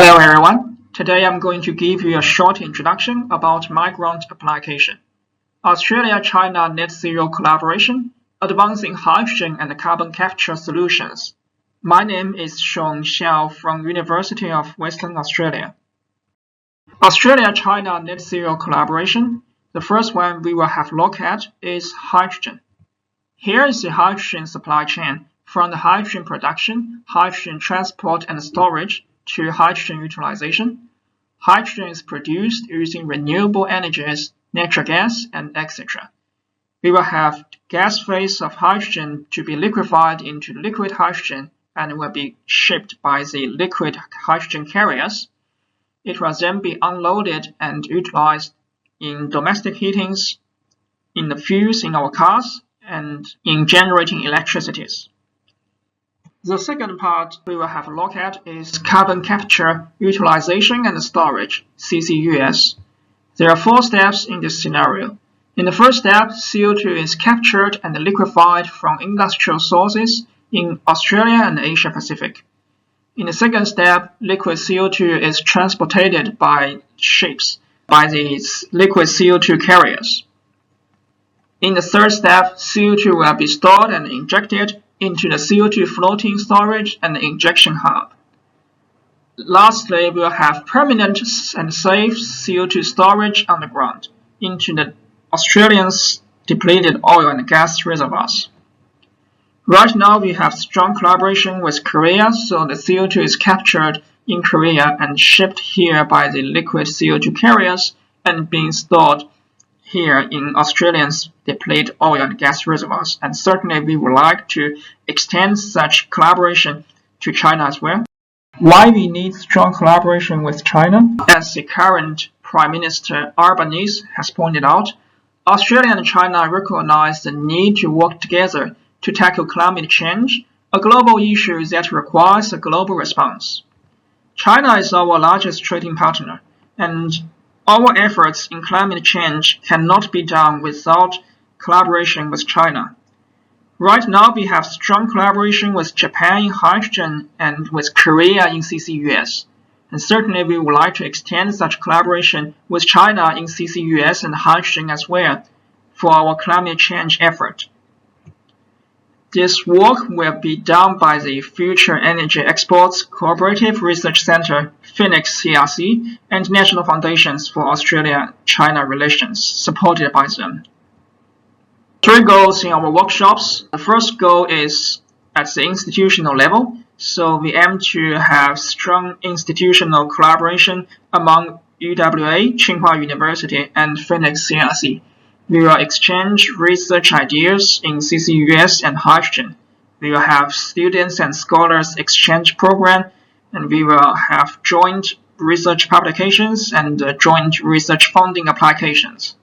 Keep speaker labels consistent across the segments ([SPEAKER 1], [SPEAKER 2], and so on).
[SPEAKER 1] Hello everyone. Today I'm going to give you a short introduction about my grant application. Australia-China Net Zero Collaboration, Advancing Hydrogen and Carbon Capture Solutions. My name is Sheng Xiao from University of Western Australia. Australia-China Net Zero Collaboration. The first one we will have a look at is hydrogen. Here is the hydrogen supply chain from the hydrogen production, hydrogen transport and storage to hydrogen utilization. Hydrogen is produced using renewable energies, natural gas, and etc. We will have gas phase of hydrogen to be liquefied into liquid hydrogen and will be shipped by the liquid hydrogen carriers. It will then be unloaded and utilized in domestic heatings, in the fuels in our cars, and in generating electricities. The second part we will have a look at is carbon capture, utilization, and storage, CCUS. There are 4 steps in this scenario. In the first step, CO2 is captured and liquefied from industrial sources in Australia and Asia Pacific. In the second step, liquid CO2 is transported by ships by these liquid CO2 carriers. In the third step, CO2 will be stored and injected into the CO2 floating storage and injection hub. Lastly, we will have permanent and safe CO2 storage on the ground into the Australians' depleted oil and gas reservoirs. Right now, we have strong collaboration with Korea, so the CO2 is captured in Korea and shipped here by the liquid CO2 carriers and being stored here in Australians' depleted oil and gas reservoirs. And certainly we would like to extend such collaboration to China as well. Why we need strong collaboration with China? As the current Prime Minister Albanese has pointed out, Australia and China recognize the need to work together to tackle climate change, a global issue that requires a global response. China is our largest trading partner, and our efforts in climate change cannot be done without collaboration with China. Right now, we have strong collaboration with Japan in hydrogen and with Korea in CCUS. And certainly, we would like to extend such collaboration with China in CCUS and hydrogen as well for our climate change effort. This work will be done by the Future Energy Exports Cooperative Research Center, Phoenix CRC, and National Foundations for Australia-China Relations, supported by them. 3 goals in our workshops. The first goal is at the institutional level, so we aim to have strong institutional collaboration among UWA, Tsinghua University, and Phoenix CRC. We will exchange research ideas in CCUS and hydrogen. We will have students and scholars exchange program, and we will have joint research publications and joint research funding applications.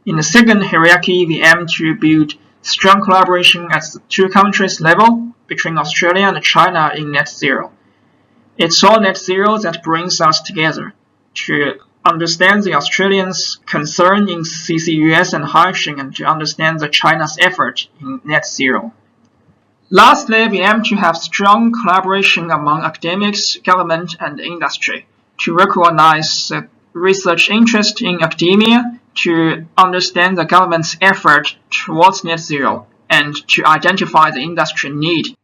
[SPEAKER 1] In the second hierarchy, we aim to build strong collaboration at the 2 countries level between Australia and China in net zero. It's all net zero that brings us together to understand the Australians' concern in CCUS and hydrogen and to understand the China's effort in net zero. Lastly, we aim to have strong collaboration among academics, government, and industry to recognize the research interest in academia, to understand the government's effort towards net zero, and to identify the industry need.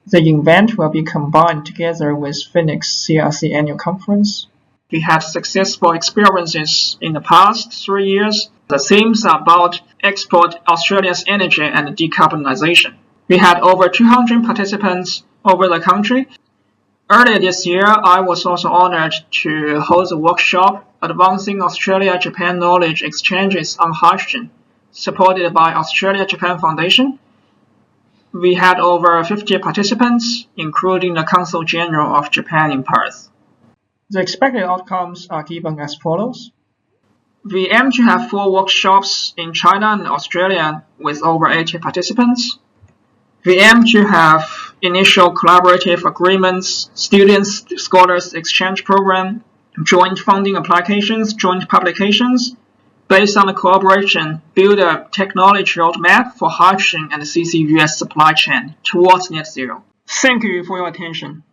[SPEAKER 1] The event will be combined together with Phoenix CRC Annual Conference. We had successful experiences in the past 3 years. The themes are about export Australia's energy and decarbonization. We had over 200 participants over the country. Earlier this year, I was also honored to host a workshop advancing Australia-Japan knowledge exchanges on hydrogen, supported by Australia-Japan Foundation. We had over 50 participants, including the Consul General of Japan in Perth. The expected outcomes are given as follows. We aim to have 4 workshops in China and Australia with over 80 participants. We aim to have initial collaborative agreements, students, scholars exchange program, joint funding applications, joint publications. Based on the cooperation, build a technology roadmap for hydrogen and CCUS supply chain towards net zero. Thank you for your attention.